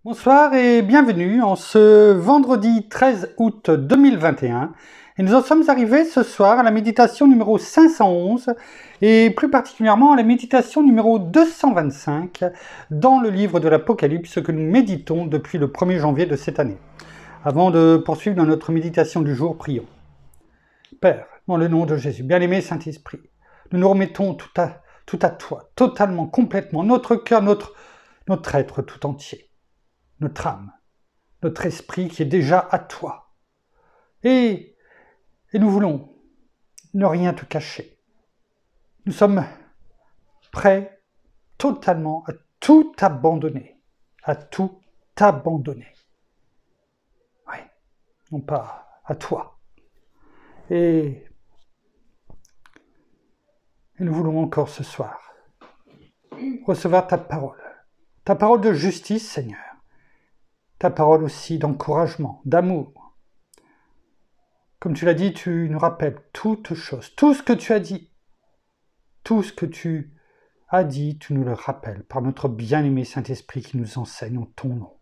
Bonsoir et bienvenue en ce vendredi 13 août 2021. Et nous en sommes arrivés ce soir à la méditation numéro 511 et plus particulièrement à la méditation numéro 225 dans le livre de l'Apocalypse que nous méditons depuis le 1er janvier de cette année. Avant de poursuivre dans notre méditation du jour, prions. Père, dans le nom de Jésus, bien-aimé Saint-Esprit, nous nous remettons tout à toi, totalement, complètement, notre cœur, notre être tout entier. Notre âme, notre esprit qui est déjà à toi. Et nous voulons ne rien te cacher. Nous sommes prêts totalement à tout abandonner. À tout abandonner. Oui, non pas à toi. Et nous voulons encore ce soir recevoir ta parole de justice, Seigneur. Ta parole aussi d'encouragement, d'amour. Comme tu l'as dit, tu nous rappelles toutes choses, tout ce que tu as dit. Tout ce que tu as dit, tu nous le rappelles par notre bien-aimé Saint-Esprit qui nous enseigne en ton nom.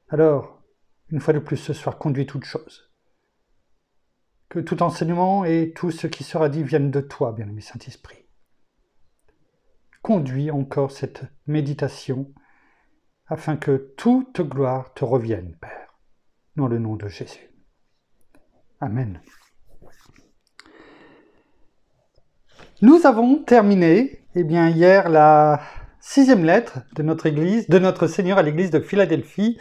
Alors, une fois de plus ce soir, conduis toutes choses. Que tout enseignement et tout ce qui sera dit vienne de toi, bien-aimé Saint-Esprit. Conduis encore cette méditation afin que toute gloire te revienne, Père, dans le nom de Jésus. Amen. Nous avons terminé, hier, la 6e lettre de notre Église, de notre Seigneur à l'Église de Philadelphie,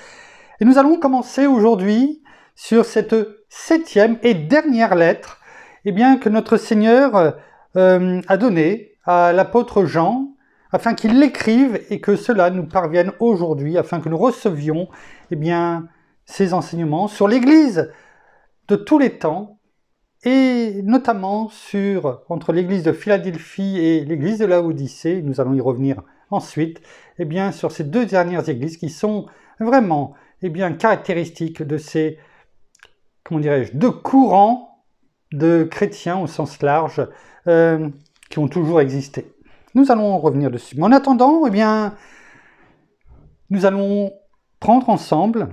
et nous allons commencer aujourd'hui sur cette 7e et dernière lettre, que notre Seigneur a donnée à l'apôtre Jean, afin qu'il l'écrive et que cela nous parvienne aujourd'hui, afin que nous recevions ces enseignements sur l'Église de tous les temps, et notamment entre l'église de Philadelphie et l'église de Laodicée. Nous allons y revenir ensuite, sur ces deux dernières églises qui sont vraiment caractéristiques de ces, deux courants de chrétiens au sens large qui ont toujours existé. Nous allons revenir dessus. Mais en attendant, nous allons prendre ensemble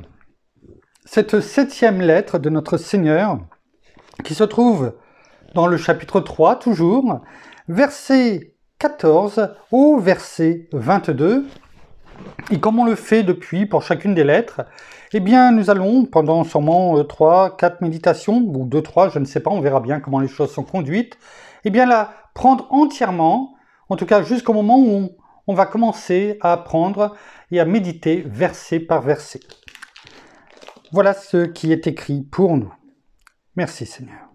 cette 7e lettre de notre Seigneur qui se trouve dans le chapitre 3, toujours, verset 14 au verset 22. Et comme on le fait depuis pour chacune des lettres, nous allons, pendant sûrement 3-4 méditations, ou 2-3, je ne sais pas, on verra bien comment les choses sont conduites, la prendre entièrement, en tout cas jusqu'au moment où on va commencer à apprendre et à méditer verset par verset. Voilà ce qui est écrit pour nous. Merci Seigneur.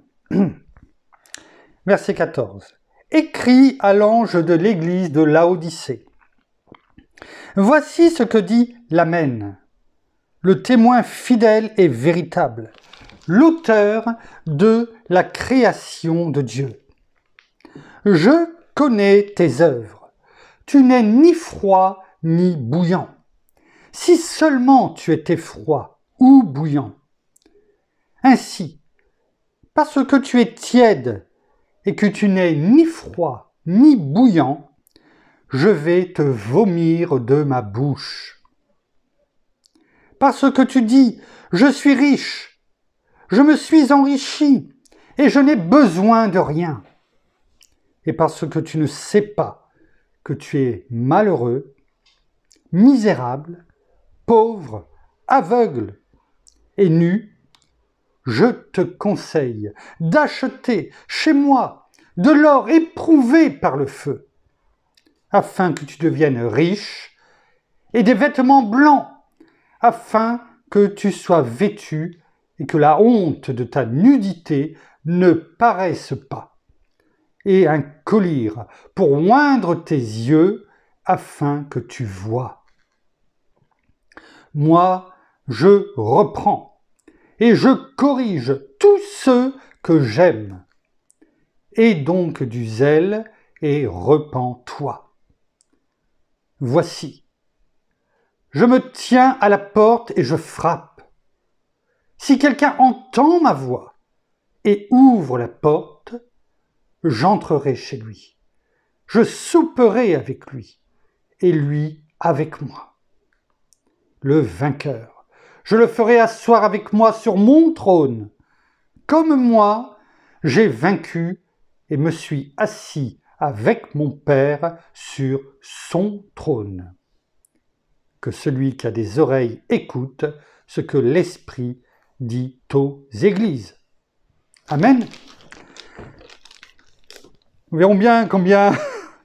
Verset 14. Écrit à l'ange de l'église de Laodicée. Voici ce que dit l'Amen, le témoin fidèle et véritable, l'auteur de la création de Dieu. Je connais tes œuvres. Tu n'es ni froid ni bouillant. Si seulement tu étais froid ou bouillant. Ainsi, parce que tu es tiède et que tu n'es ni froid ni bouillant, je vais te vomir de ma bouche. Parce que tu dis, je suis riche, je me suis enrichi et je n'ai besoin de rien. Et parce que tu ne sais pas que tu es malheureux, misérable, pauvre, aveugle et nu, je te conseille d'acheter chez moi de l'or éprouvé par le feu, afin que tu deviennes riche, et des vêtements blancs, afin que tu sois vêtu et que la honte de ta nudité ne paraisse pas, et un collier pour oindre tes yeux, afin que tu vois. Moi, je reprends et je corrige tous ceux que j'aime. Aie donc du zèle et repens-toi. Voici, je me tiens à la porte et je frappe. Si quelqu'un entend ma voix et ouvre la porte, j'entrerai chez lui. Je souperai avec lui et lui avec moi. le vainqueur. Je le ferai asseoir avec moi sur mon trône. Comme moi, j'ai vaincu et me suis assis avec mon Père sur son trône. Que celui qui a des oreilles écoute ce que l'Esprit dit aux églises. Amen. Nous verrons bien combien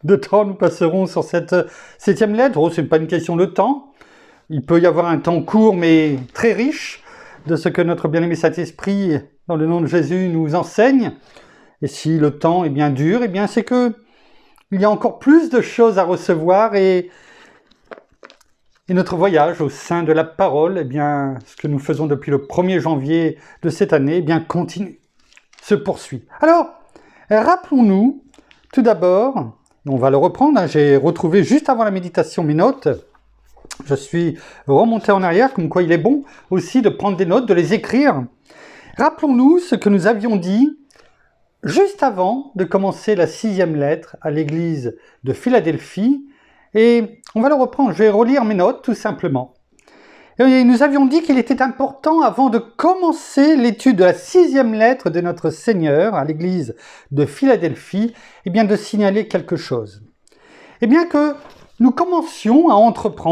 de temps nous passerons sur cette 7e lettre. Oh, ce n'est pas une question de temps. Il peut y avoir un temps court mais très riche de ce que notre bien-aimé Saint-Esprit, dans le nom de Jésus, nous enseigne. Et si le temps est bien dur, eh bien c'est que il y a encore plus de choses à recevoir et notre voyage au sein de la parole, eh bien, ce que nous faisons depuis le 1er janvier de cette année, eh bien, continue, se poursuit. Alors, rappelons-nous, tout d'abord, on va le reprendre, j'ai retrouvé juste avant la méditation mes notes, je suis remonté en arrière, comme quoi il est bon aussi de prendre des notes, de les écrire. Rappelons-nous ce que nous avions dit juste avant de commencer la 6e lettre à l'église de Philadelphie, et on va le reprendre, je vais relire mes notes tout simplement. Et nous avions dit qu'il était important, avant de commencer l'étude de la 6e lettre de notre Seigneur à l'église de Philadelphie, eh bien de signaler quelque chose. Eh bien que nous commencions à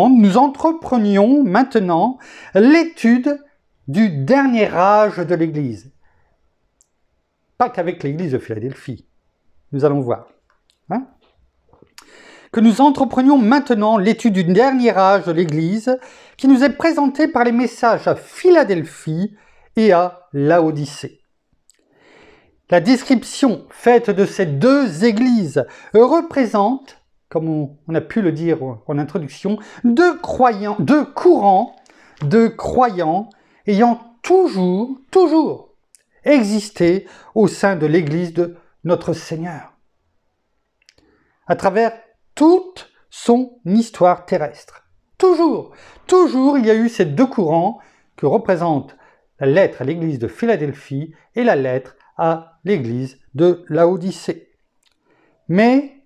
nous entreprenions maintenant l'étude du dernier âge de l'église. Pas qu'avec l'église de Philadelphie, nous allons voir. Que nous entreprenions maintenant l'étude du dernier âge de l'Église qui nous est présenté par les messages à Philadelphie et à Laodicée. La description faite de ces deux églises représente, comme on a pu le dire en introduction, deux courants de croyants ayant toujours existé au sein de l'Église de notre Seigneur. À travers toute son histoire terrestre. Toujours, il y a eu ces deux courants que représentent la lettre à l'église de Philadelphie et la lettre à l'église de Laodicée. Mais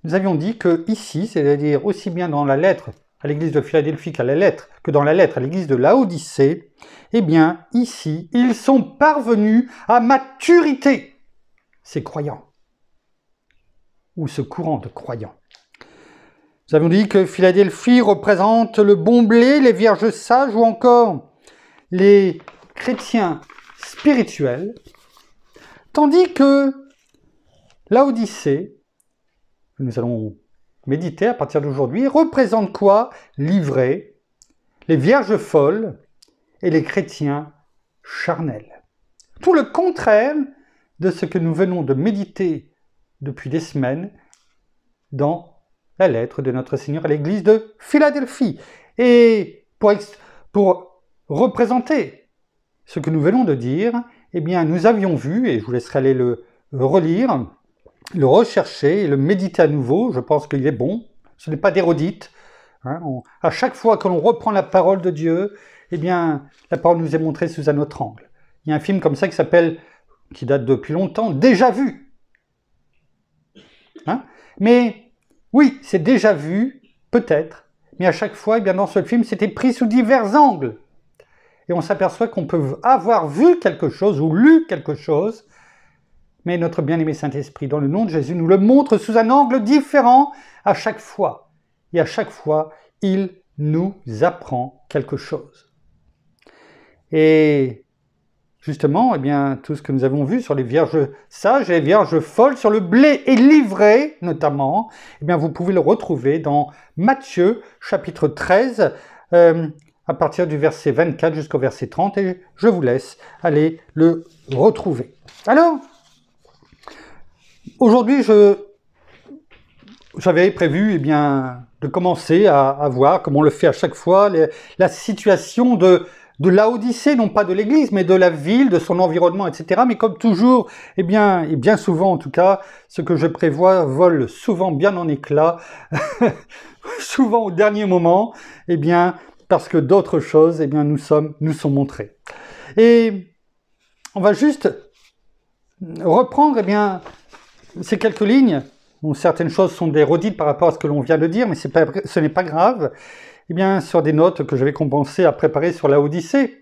nous avions dit que ici, c'est-à-dire aussi bien dans la lettre à l'église de Philadelphie que dans la lettre à l'église de Laodicée, eh bien ici, ils sont parvenus à maturité, ces croyants, ou ce courant de croyants. Nous avons dit que Philadelphie représente le bon blé, les vierges sages ou encore les chrétiens spirituels, tandis que Laodicée, que nous allons méditer à partir d'aujourd'hui, représente quoi? L'ivrée, les vierges folles et les chrétiens charnels. Tout le contraire de ce que nous venons de méditer depuis des semaines dans la lettre de notre Seigneur à l'église de Philadelphie. Et pour représenter ce que nous venons de dire, eh bien, nous avions vu, et je vous laisserai aller le relire, le rechercher et le méditer à nouveau, je pense qu'il est bon, ce n'est pas d'érodite. À chaque fois que l'on reprend la parole de Dieu, eh bien, la parole nous est montrée sous un autre angle. Il y a un film comme ça qui date depuis longtemps, Déjà vu. Mais oui, c'est déjà vu, peut-être, mais à chaque fois, eh bien, dans ce film, c'était pris sous divers angles. Et on s'aperçoit qu'on peut avoir vu quelque chose ou lu quelque chose, mais notre bien-aimé Saint-Esprit, dans le nom de Jésus, nous le montre sous un angle différent à chaque fois. Et à chaque fois, il nous apprend quelque chose. Et justement, eh bien, tout ce que nous avons vu sur les vierges sages et les vierges folles, sur le blé et l'ivraie notamment, eh bien, vous pouvez le retrouver dans Matthieu, chapitre 13, à partir du verset 24 jusqu'au verset 30, et je vous laisse aller le retrouver. Alors, aujourd'hui, j'avais prévu eh bien, de commencer à voir, comme on le fait à chaque fois, la situation de Laodicée, non pas de l'église, mais de la ville, de son environnement, etc. Mais comme toujours, et bien souvent en tout cas, ce que je prévois vole souvent bien en éclats, souvent au dernier moment, eh bien, parce que d'autres choses eh bien, nous sont montrées. Et on va juste reprendre eh bien, ces quelques lignes, où certaines choses sont des redites par rapport à ce que l'on vient de dire, mais ce n'est pas grave. eh bien, sur des notes que j'avais commencé à préparer sur la Odyssée,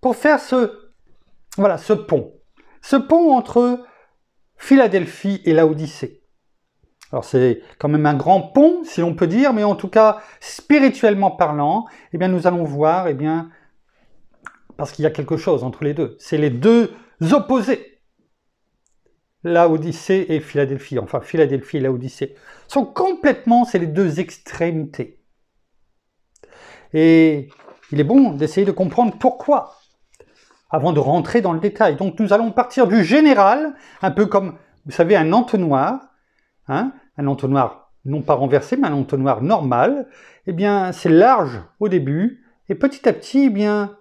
pour faire voilà, ce pont entre Philadelphie et la Odyssée. Alors c'est quand même un grand pont, si l'on peut dire, mais en tout cas, spirituellement parlant, eh bien, nous allons voir, eh bien, parce qu'il y a quelque chose entre les deux. C'est les deux opposés. La Odyssée et Philadelphie, enfin Philadelphie et la Odyssée, sont complètement, c'est les deux extrémités. Et il est bon d'essayer de comprendre pourquoi, avant de rentrer dans le détail. Donc nous allons partir du général, un peu comme, vous savez, un entonnoir, hein, un entonnoir non pas renversé, mais un entonnoir normal. Eh bien, c'est large au début, et petit à petit, eh bien,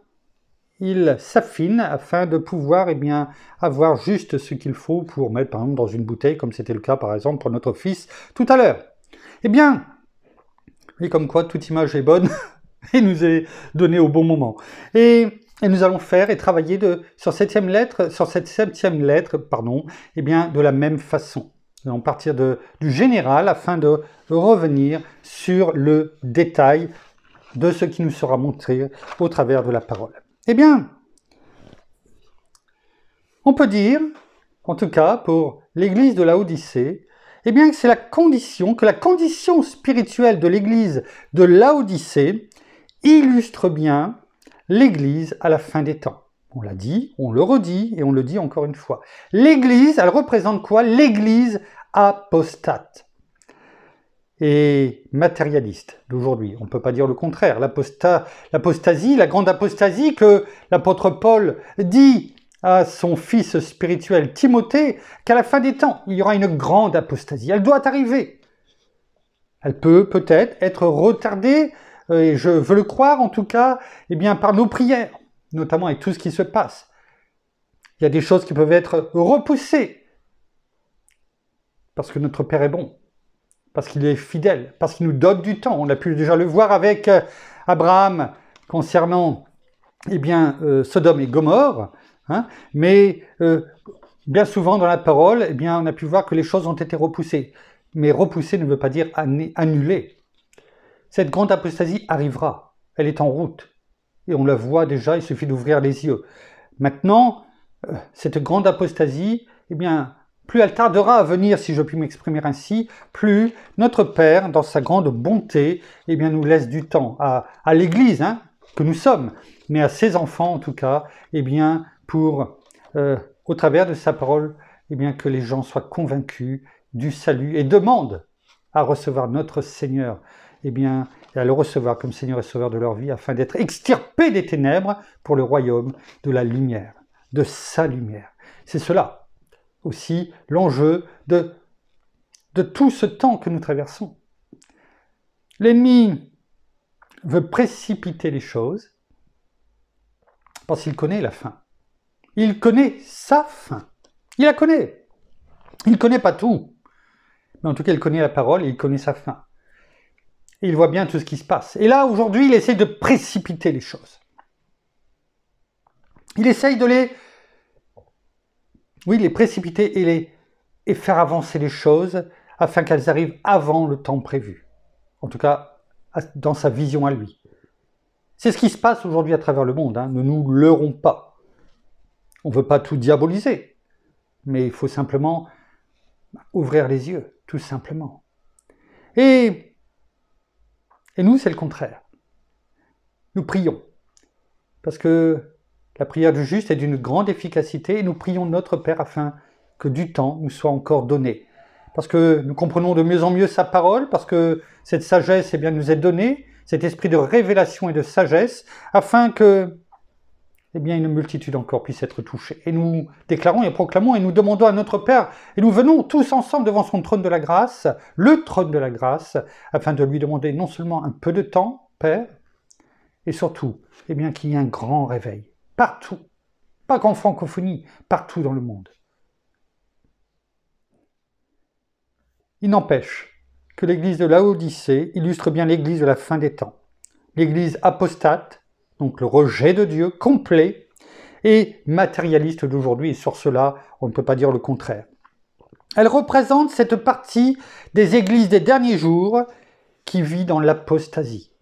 il s'affine afin de pouvoir eh bien, avoir juste ce qu'il faut pour mettre par exemple dans une bouteille, comme c'était le cas par exemple pour notre fils tout à l'heure. Eh bien, et comme quoi toute image est bonne et nous est donnée au bon moment. Et nous allons faire et travailler sur cette septième lettre, eh bien, de la même façon. Nous allons partir du général afin de revenir sur le détail de ce qui nous sera montré au travers de la parole. Eh bien, on peut dire, en tout cas pour l'église de la Odyssée, eh bien que c'est la condition spirituelle de l'église de la Odyssée illustre bien l'église à la fin des temps. On l'a dit, on le redit et on le dit encore une fois. L'église, elle représente quoi? L'église apostate et matérialiste d'aujourd'hui. On ne peut pas dire le contraire. L'apostasie, la grande apostasie que l'apôtre Paul dit à son fils spirituel Timothée, qu'à la fin des temps, il y aura une grande apostasie. Elle doit arriver. Elle peut peut-être être retardée, et je veux le croire en tout cas, eh bien, par nos prières, notamment avec tout ce qui se passe. Il y a des choses qui peuvent être repoussées, parce que notre Père est bon, parce qu'il est fidèle, parce qu'il nous donne du temps. On a pu déjà le voir avec Abraham concernant eh bien, Sodome et Gomorrhe, hein, mais bien souvent dans la parole, eh bien, on a pu voir que les choses ont été repoussées. Mais repousser ne veut pas dire annuler. Cette grande apostasie arrivera, elle est en route, et on la voit déjà, il suffit d'ouvrir les yeux. Maintenant, cette grande apostasie, eh bien, plus elle tardera à venir, si je puis m'exprimer ainsi, plus notre Père, dans sa grande bonté, eh bien, nous laisse du temps à l'Église hein, que nous sommes, mais à ses enfants en tout cas, eh bien, pour, au travers de sa parole, eh bien, que les gens soient convaincus du salut et demandent à recevoir notre Seigneur, eh bien, et à le recevoir comme Seigneur et Sauveur de leur vie, afin d'être extirpés des ténèbres pour le royaume de la lumière, de sa lumière. C'est cela aussi l'enjeu de tout ce temps que nous traversons. L'ennemi veut précipiter les choses parce qu'il connaît la fin. Il connaît sa fin. Il la connaît. Il ne connaît pas tout. Mais en tout cas, il connaît la parole et il connaît sa fin. Et il voit bien tout ce qui se passe. Et là, aujourd'hui, il essaie de précipiter les choses. Il essaye de les précipiter et faire avancer les choses afin qu'elles arrivent avant le temps prévu. En tout cas, dans sa vision à lui. C'est ce qui se passe aujourd'hui à travers le monde. Hein. Ne nous leurrons pas. On ne veut pas tout diaboliser. Mais il faut simplement ouvrir les yeux, tout simplement. Et nous, c'est le contraire. Nous prions. Parce que la prière du juste est d'une grande efficacité et nous prions notre Père afin que du temps nous soit encore donné. Parce que nous comprenons de mieux en mieux sa parole, parce que cette sagesse eh bien, nous est donnée, cet esprit de révélation et de sagesse, afin que eh bien, une multitude encore puisse être touchée. Et nous déclarons et proclamons et nous demandons à notre Père, et nous venons tous ensemble devant son trône de la grâce, le trône de la grâce, afin de lui demander non seulement un peu de temps, Père, et surtout, eh bien, qu'il y ait un grand réveil, partout, pas qu'en francophonie, partout dans le monde. Il n'empêche que l'église de Laodicée illustre bien l'église de la fin des temps. L'église apostate, donc le rejet de Dieu complet, et matérialiste d'aujourd'hui, et sur cela, on ne peut pas dire le contraire. Elle représente cette partie des églises des derniers jours qui vit dans l'apostasie.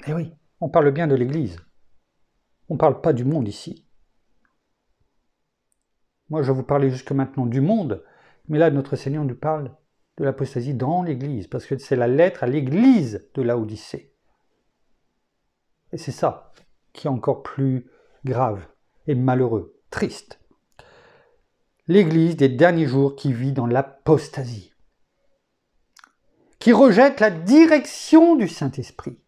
Eh oui, on parle bien de l'Église. On ne parle pas du monde ici. Moi, je vous parlais jusque maintenant du monde, mais là, notre Seigneur nous parle de l'apostasie dans l'Église, parce que c'est la lettre à l'Église de Laodicée. Et c'est ça qui est encore plus grave et malheureux, triste. L'Église des derniers jours qui vit dans l'apostasie, qui rejette la direction du Saint-Esprit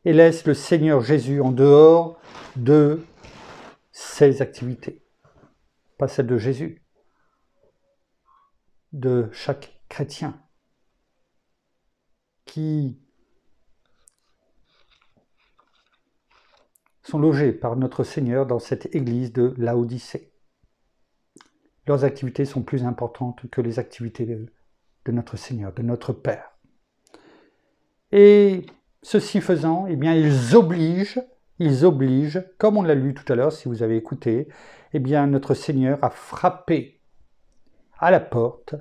et laisse le Seigneur Jésus en dehors de ses activités. Pas celles de Jésus, de chaque chrétien qui sont logés par notre Seigneur dans cette église de Laodicée. Leurs activités sont plus importantes que les activités de notre Seigneur, de notre Père. Et ceci faisant, eh bien, ils obligent, comme on l'a lu tout à l'heure, si vous avez écouté, eh bien, notre Seigneur a frappé à la porte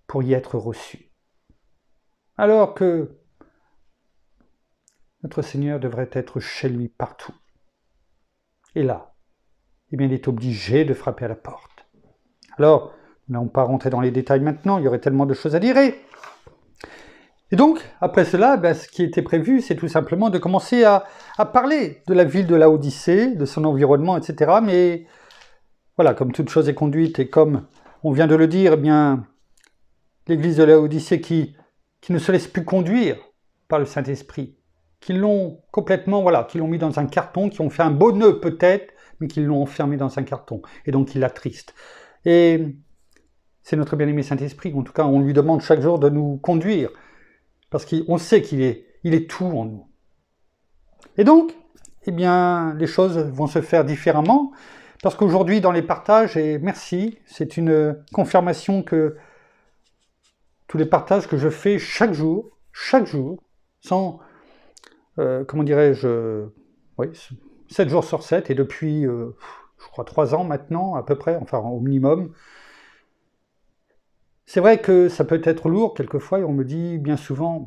pour y être reçu. Alors que notre Seigneur devrait être chez lui partout. Et là, eh bien, il est obligé de frapper à la porte. Alors, nous n'allons pas rentrer dans les détails maintenant, il y aurait tellement de choses à dire. Et donc, après cela, ce qui était prévu, c'est tout simplement de commencer à parler de la ville de Laodicée, de son environnement, etc. Mais voilà, comme toute chose est conduite, et comme on vient de le dire, eh bien, l'église de Laodicée qui ne se laisse plus conduire par le Saint-Esprit, qui l'ont complètement, qui l'ont mis dans un carton, qui ont fait un beau nœud peut-être, mais qui l'ont enfermé dans un carton, et donc qui l'attriste. Et c'est notre bien-aimé Saint-Esprit, en tout cas, on lui demande chaque jour de nous conduire, parce qu'on sait qu'il est tout en nous. Et donc, eh bien, les choses vont se faire différemment, parce qu'aujourd'hui, dans les partages, et merci, c'est une confirmation que tous les partages que je fais chaque jour, sans, 7 jours sur 7, et depuis, je crois, 3 ans maintenant, à peu près, enfin au minimum. C'est vrai que ça peut être lourd quelquefois, et on me dit bien souvent,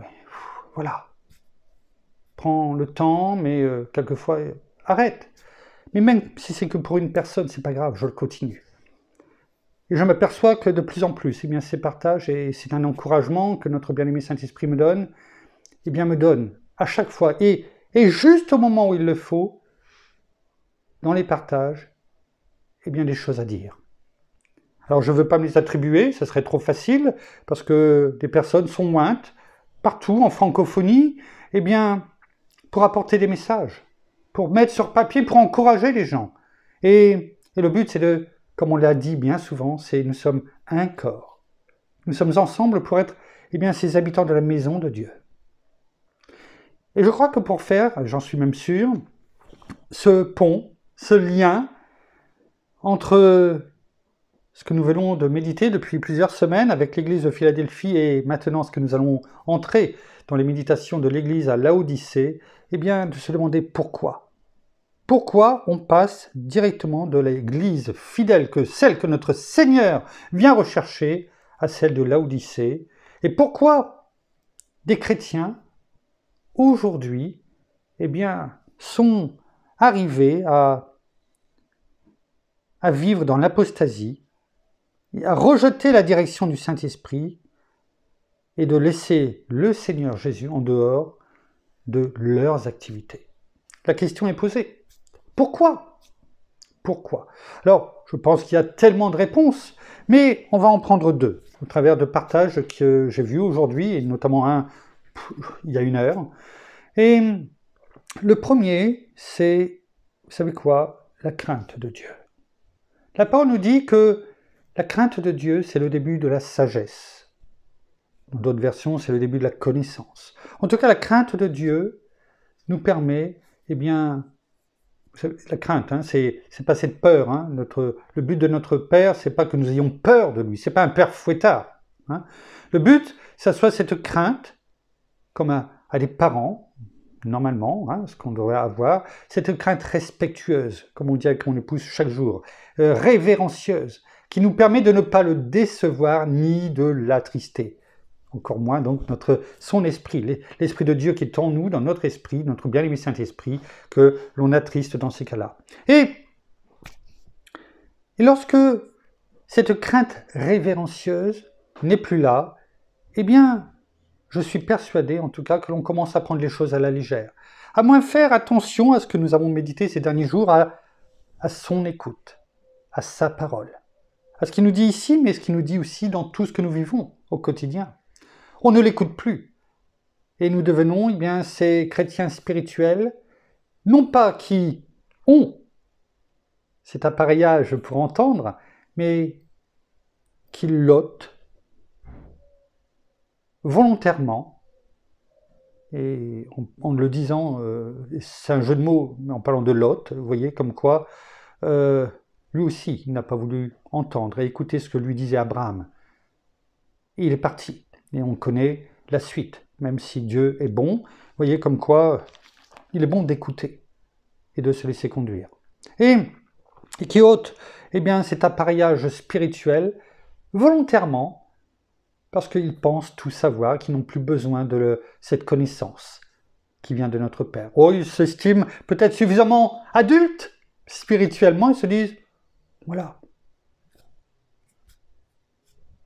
prends le temps, mais quelquefois, arrête. Mais même si c'est que pour une personne, c'est pas grave, je le continue. Et je m'aperçois que de plus en plus, ces partages, et c'est un encouragement que notre bien-aimé Saint-Esprit me donne, me donne à chaque fois, et juste au moment où il le faut, dans les partages, des choses à dire. Alors je ne veux pas me les attribuer, ça serait trop facile, parce que des personnes sont mointes, partout, en francophonie, pour apporter des messages, pour mettre sur papier, pour encourager les gens. Et le but, c'est comme on l'a dit bien souvent, nous sommes un corps. Nous sommes ensemble pour être, ces habitants de la maison de Dieu. Et je crois que pour faire, j'en suis même sûr, ce pont, ce lien entre ce que nous venons de méditer depuis plusieurs semaines avec l'église de Philadelphie et maintenant ce que nous allons entrer dans les méditations de l'église à Laodicée, de se demander pourquoi. Pourquoi on passe directement de l'église fidèle, que celle que notre Seigneur vient rechercher, à celle de Laodicée, et pourquoi des chrétiens, aujourd'hui, sont arrivés à vivre dans l'apostasie, à rejeter la direction du Saint-Esprit et de laisser le Seigneur Jésus en dehors de leurs activités. La question est posée. Pourquoi ? Pourquoi ? Alors, je pense qu'il y a tellement de réponses, mais on va en prendre 2, au travers de partages que j'ai vus aujourd'hui, et notamment un il y a 1 heure. Et le premier, c'est, vous savez quoi ? La crainte de Dieu. La parole nous dit que la crainte de Dieu, c'est le début de la sagesse. Dans d'autres versions, c'est le début de la connaissance. En tout cas, la crainte de Dieu nous permet, la crainte, c'est pas cette peur. Le but de notre Père, c'est pas que nous ayons peur de lui. C'est pas un père fouettard. Le but, ça soit cette crainte, comme à des parents, normalement, ce qu'on devrait avoir, cette crainte respectueuse, comme on dit avec mon épouse chaque jour, révérencieuse, qui nous permet de ne pas le décevoir ni de l'attrister. encore moins donc son esprit, l'esprit de Dieu qui est en nous, dans notre esprit, notre bien-aimé Saint-Esprit, que l'on attriste dans ces cas-là. Et lorsque cette crainte révérencieuse n'est plus là, eh bien, je suis persuadé en tout cas que l'on commence à prendre les choses à la légère, à moins faire attention à ce que nous avons médité ces derniers jours, à son écoute, à sa parole, à ce qu'il nous dit ici, mais ce qu'il nous dit aussi dans tout ce que nous vivons au quotidien. On ne l'écoute plus. Et nous devenons ces chrétiens spirituels, non pas qui ont cet appareillage pour entendre, mais qui lotent volontairement, et en le disant, c'est un jeu de mots, mais en parlant de Lot, vous voyez, comme quoi, lui aussi, il n'a pas voulu entendre et écouter ce que lui disait Abraham. Et il est parti, et on connaît la suite, même si Dieu est bon, vous voyez, comme quoi, il est bon d'écouter et de se laisser conduire. Et qui ôte, cet appareillage spirituel, volontairement, parce qu'ils pensent tout savoir, qu'ils n'ont plus besoin de cette connaissance qui vient de notre Père. Oh, ils s'estiment peut-être suffisamment adultes spirituellement, ils se disent, voilà,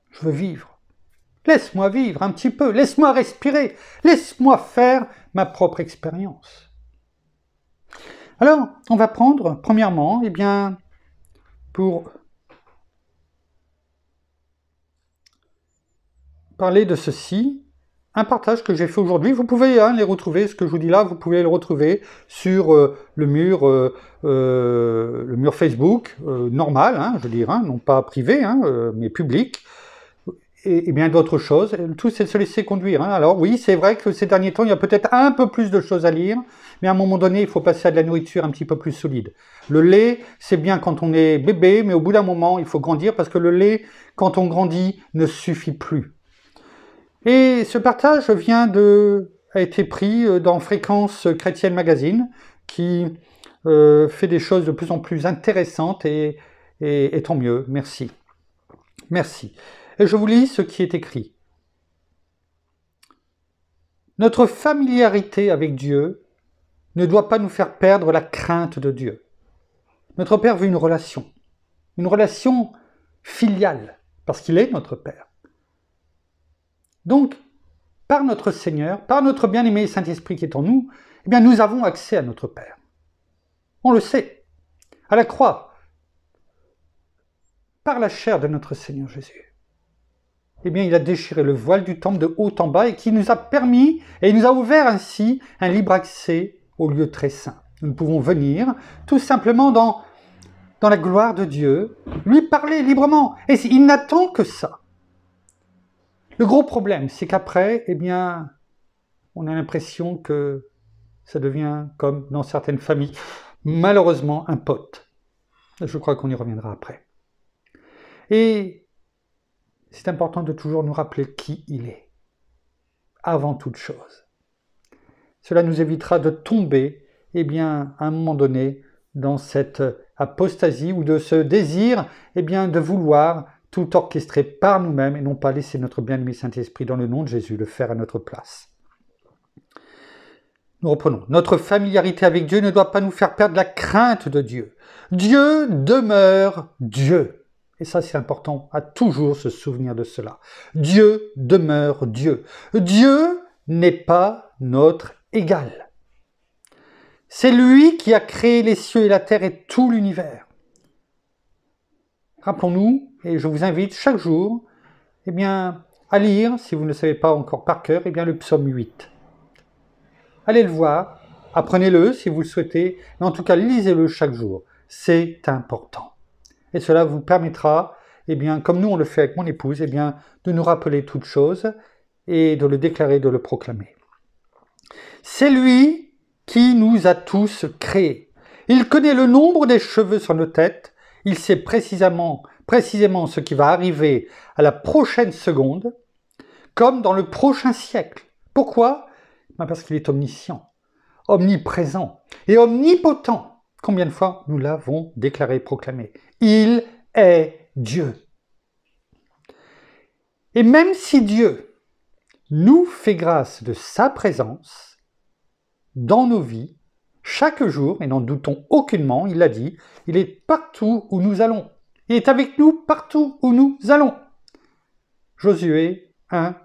je veux vivre. Laisse-moi vivre un petit peu, laisse-moi respirer, laisse-moi faire ma propre expérience. Alors, on va prendre, premièrement, pour parler de ceci, un partage que j'ai fait aujourd'hui. Vous pouvez les retrouver, ce que je vous dis là, vous pouvez le retrouver sur le mur Facebook, normal, je veux dire, non pas privé, mais public, et bien d'autres choses. Tout c'est de se laisser conduire. Alors oui, c'est vrai que ces derniers temps, il y a peut-être un peu plus de choses à lire, mais à un moment donné, il faut passer à de la nourriture un petit peu plus solide. Le lait, c'est bien quand on est bébé, mais au bout d'un moment, il faut grandir, parce que le lait, quand on grandit, ne suffit plus. Et ce partage a été pris dans Fréquence Chrétienne Magazine, qui fait des choses de plus en plus intéressantes, et tant mieux, merci. Merci. Et je vous lis ce qui est écrit. Notre familiarité avec Dieu ne doit pas nous faire perdre la crainte de Dieu. Notre Père veut une relation filiale, parce qu'il est notre Père. Donc, par notre Seigneur, par notre bien-aimé Saint-Esprit qui est en nous, nous avons accès à notre Père. On le sait. À la croix, par la chair de notre Seigneur Jésus, il a déchiré le voile du temple de haut en bas et qui nous a permis, et il nous a ouvert ainsi un libre accès au lieu très saint. Nous pouvons venir tout simplement dans la gloire de Dieu, lui parler librement. Et il n'attend que ça. Le gros problème, c'est qu'après, on a l'impression que ça devient comme dans certaines familles, malheureusement, un pote. Je crois qu'on y reviendra après. Et c'est important de toujours nous rappeler qui il est, avant toute chose. Cela nous évitera de tomber, à un moment donné, dans cette apostasie ou de ce désir, de vouloir tout orchestré par nous-mêmes et non pas laisser notre bien-aimé Saint-Esprit, dans le nom de Jésus, le faire à notre place. Nous reprenons. Notre familiarité avec Dieu ne doit pas nous faire perdre la crainte de Dieu. Dieu demeure Dieu. Et ça, c'est important à toujours se souvenir de cela. Dieu demeure Dieu. Dieu n'est pas notre égal. C'est lui qui a créé les cieux et la terre et tout l'univers. Rappelons-nous, et je vous invite chaque jour, à lire, si vous ne le savez pas encore par cœur, le psaume 8. Allez le voir, apprenez-le si vous le souhaitez, mais en tout cas, lisez-le chaque jour. C'est important. Et cela vous permettra, comme nous on le fait avec mon épouse, de nous rappeler toutes choses et de le déclarer, de le proclamer. C'est lui qui nous a tous créés. Il connaît le nombre des cheveux sur nos têtes. Il sait précisément ce qui va arriver à la prochaine seconde, comme dans le prochain siècle. Pourquoi ? Parce qu'il est omniscient, omniprésent et omnipotent. Combien de fois nous l'avons déclaré, proclamé ? Il est Dieu. Et même si Dieu nous fait grâce de sa présence dans nos vies, chaque jour, et n'en doutons aucunement, il l'a dit, il est partout où nous allons. Il est avec nous partout où nous allons. Josué 1,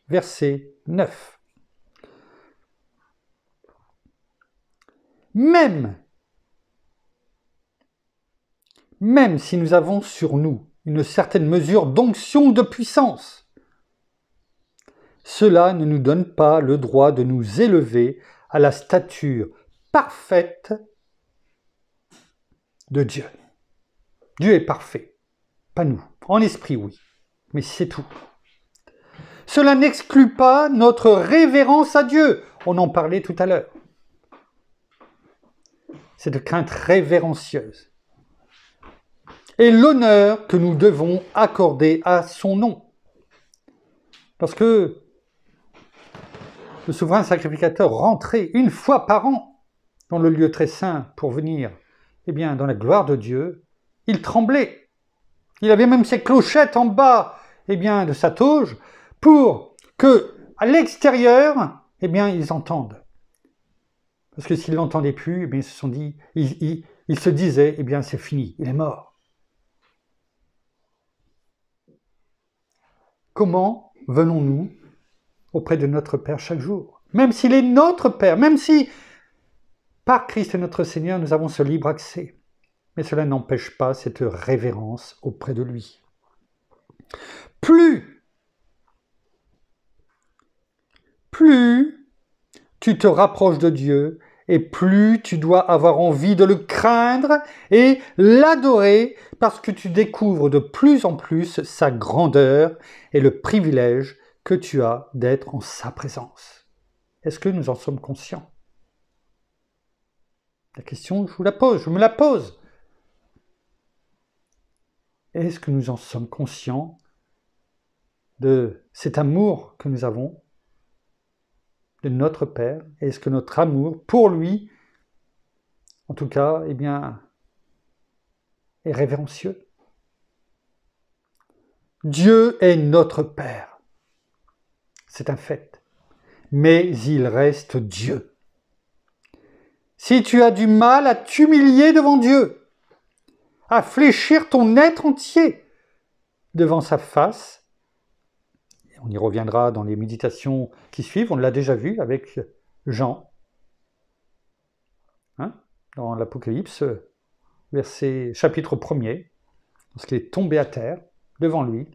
verset 9. Même si nous avons sur nous une certaine mesure d'onction ou de puissance, cela ne nous donne pas le droit de nous élever à la stature parfaite de Dieu. Dieu est parfait, pas nous. En esprit, oui, mais c'est tout. Cela n'exclut pas notre révérence à Dieu. On en parlait tout à l'heure. Cette crainte révérencieuse. Et l'honneur que nous devons accorder à son nom. Parce que le souverain sacrificateur rentrait une fois par an dans le lieu très saint pour venir, dans la gloire de Dieu, il tremblait. Il avait même ses clochettes en bas, de sa toge, pour que, à l'extérieur, ils entendent. Parce que s'ils ne l'entendaient plus, ils se disaient, c'est fini, il est mort. Comment venons-nous auprès de notre Père chaque jour? Même s'il est notre Père, même si par Christ notre Seigneur, nous avons ce libre accès. Mais cela n'empêche pas cette révérence auprès de lui. Plus tu te rapproches de Dieu, et plus tu dois avoir envie de le craindre et l'adorer, parce que tu découvres de plus en plus sa grandeur et le privilège que tu as d'être en sa présence. Est-ce que nous en sommes conscients? La question, je me la pose. Est-ce que nous en sommes conscients de cet amour que nous avons de notre Père? Est-ce que notre amour pour lui, en tout cas, est révérencieux? Dieu est notre Père. C'est un fait. Mais il reste Dieu. Si tu as du mal à t'humilier devant Dieu, à fléchir ton être entier devant sa face, on y reviendra dans les méditations qui suivent, on l'a déjà vu avec Jean, dans l'Apocalypse, chapitre 1er, lorsqu'il est tombé à terre devant lui.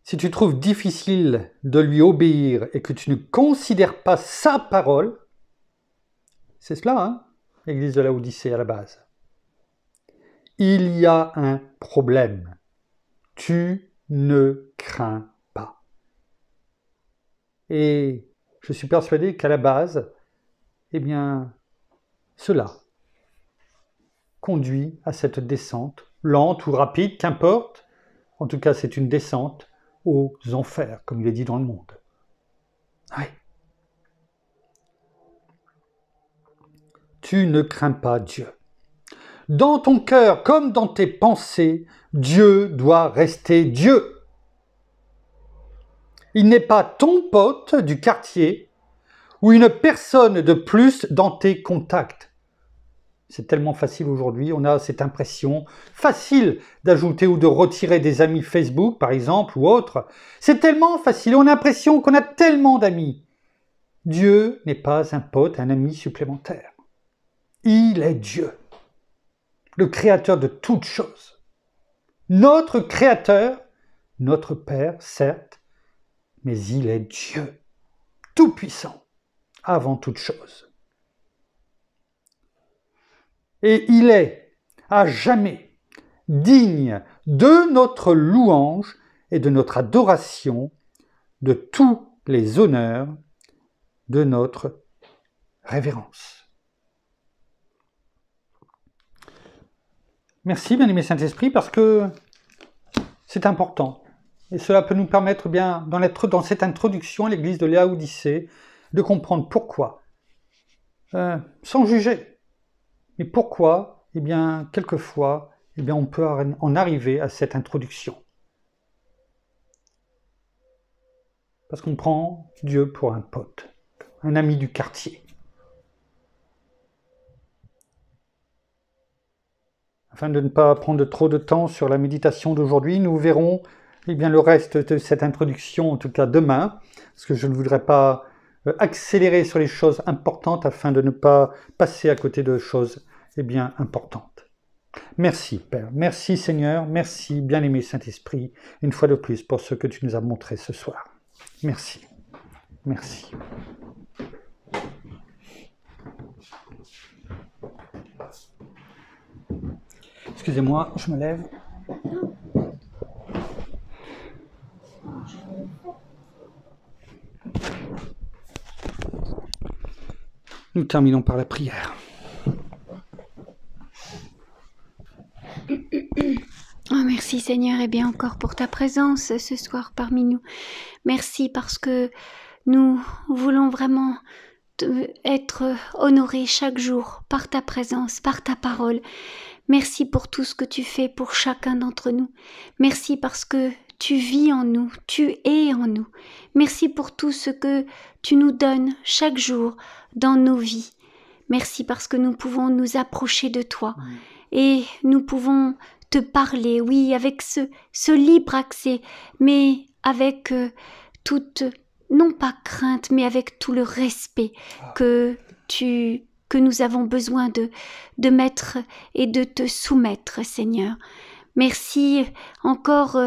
Si tu trouves difficile de lui obéir et que tu ne considères pas sa parole, c'est cela, l'église de Laodicée à la base. Il y a un problème. Tu ne crains pas. Et je suis persuadé qu'à la base, cela conduit à cette descente, lente ou rapide, qu'importe. En tout cas, c'est une descente aux enfers, comme il est dit dans le monde. Oui. Tu ne crains pas Dieu. Dans ton cœur, comme dans tes pensées, Dieu doit rester Dieu. Il n'est pas ton pote du quartier ou une personne de plus dans tes contacts. C'est tellement facile aujourd'hui, on a cette impression facile d'ajouter ou de retirer des amis Facebook, par exemple, ou autre. C'est tellement facile, on a l'impression qu'on a tellement d'amis. Dieu n'est pas un pote, un ami supplémentaire. Il est Dieu, le créateur de toutes choses. Notre créateur, notre Père, certes, mais il est Dieu, tout-puissant, avant toute chose. Et il est, à jamais, digne de notre louange et de notre adoration, de tous les honneurs de notre révérence. Merci, bien-aimé Saint-Esprit, parce que c'est important. Et cela peut nous permettre, dans cette introduction à l'église de Laodicée, de comprendre pourquoi, sans juger. Mais pourquoi, quelquefois, on peut en arriver à cette introduction. parce qu'on prend Dieu pour un pote, un ami du quartier. Afin de ne pas prendre trop de temps sur la méditation d'aujourd'hui, nous verrons le reste de cette introduction, en tout cas demain, parce que je ne voudrais pas accélérer sur les choses importantes afin de ne pas passer à côté de choses importantes. Merci Père, merci Seigneur, merci bien-aimé Saint-Esprit, une fois de plus pour ce que tu nous as montré ce soir. Merci, merci. Excusez-moi, je me lève. Nous terminons par la prière. Oh, merci Seigneur, et bien encore pour ta présence ce soir parmi nous. Merci parce que nous voulons vraiment être honorés chaque jour par ta présence, par ta parole. Merci pour tout ce que tu fais pour chacun d'entre nous. Merci parce que tu vis en nous, tu es en nous. Merci pour tout ce que tu nous donnes chaque jour dans nos vies. Merci parce que nous pouvons nous approcher de toi et nous pouvons te parler, oui, avec ce libre accès, mais avec toute, non pas crainte, mais avec tout le respect que nous avons besoin de mettre et de te soumettre, Seigneur. Merci encore,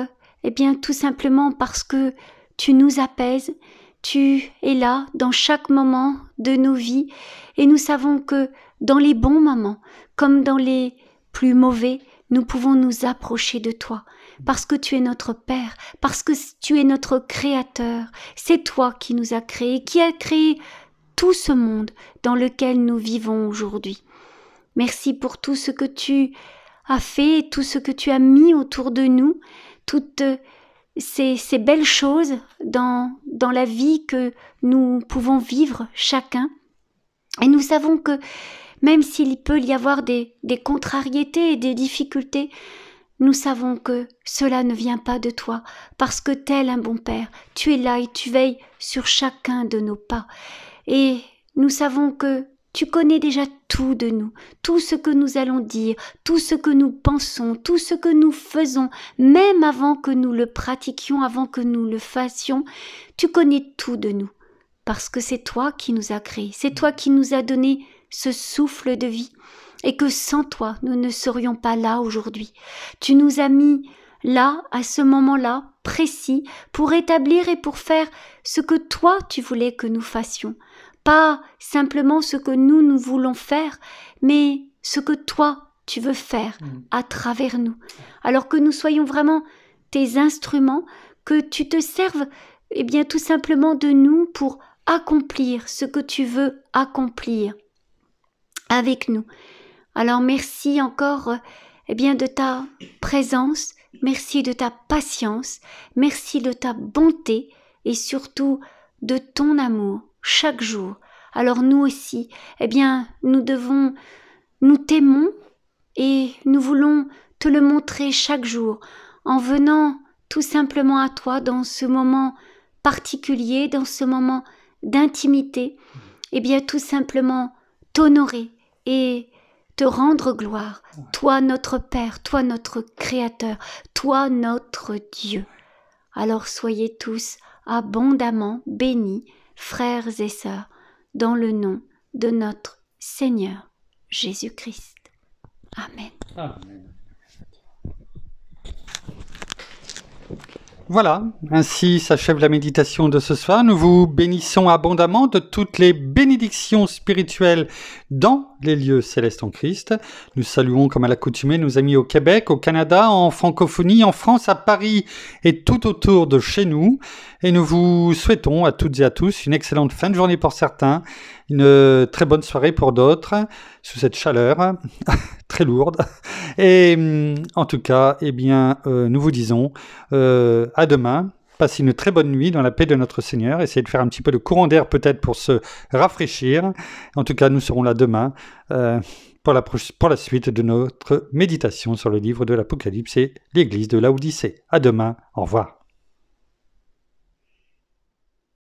tout simplement parce que tu nous apaises, tu es là dans chaque moment de nos vies et nous savons que dans les bons moments, comme dans les plus mauvais, nous pouvons nous approcher de toi parce que tu es notre Père, parce que tu es notre Créateur. C'est toi qui nous as créés, qui as créé tout ce monde dans lequel nous vivons aujourd'hui. Merci pour tout ce que tu as fait, tout ce que tu as mis autour de nous, toutes ces belles choses dans la vie que nous pouvons vivre chacun. Et nous savons que même s'il peut y avoir des contrariétés et des difficultés, nous savons que cela ne vient pas de toi, parce que tel un bon Père, tu es là et tu veilles sur chacun de nos pas. Et nous savons que tu connais déjà tout de nous, tout ce que nous allons dire, tout ce que nous pensons, tout ce que nous faisons, même avant que nous le pratiquions, avant que nous le fassions, tu connais tout de nous, parce que c'est toi qui nous as créés, c'est toi qui nous as donné ce souffle de vie, et que sans toi, nous ne serions pas là aujourd'hui. Tu nous as mis là, à ce moment-là, précis, pour établir et pour faire ce que toi, tu voulais que nous fassions. Pas simplement ce que nous voulons faire, mais ce que toi, tu veux faire à travers nous. Alors que nous soyons vraiment tes instruments, que tu te serves tout simplement de nous pour accomplir ce que tu veux accomplir avec nous. Alors merci encore de ta présence, merci de ta patience, merci de ta bonté et surtout de ton amour chaque jour. Alors nous aussi, nous t'aimons et nous voulons te le montrer chaque jour en venant tout simplement à toi dans ce moment particulier, dans ce moment d'intimité, tout simplement t'honorer et te rendre gloire, toi notre Père, toi notre Créateur, toi notre Dieu. Alors soyez tous abondamment bénis, frères et sœurs, dans le nom de notre Seigneur Jésus-Christ. Amen. Amen. Voilà, ainsi s'achève la méditation de ce soir. Nous vous bénissons abondamment de toutes les bénédictions spirituelles dans les lieux célestes en Christ. Nous saluons comme à l'accoutumée nos amis au Québec, au Canada, en francophonie, en France, à Paris et tout autour de chez nous. Et nous vous souhaitons à toutes et à tous une excellente fin de journée pour certains, une très bonne soirée pour d'autres, sous cette chaleur très lourde. Et en tout cas, nous vous disons à demain. Passez une très bonne nuit dans la paix de notre Seigneur. Essayez de faire un petit peu de courant d'air peut-être pour se rafraîchir. En tout cas, nous serons là demain pour la suite de notre méditation sur le livre de l'Apocalypse et l'église de Laodicée. À demain. Au revoir.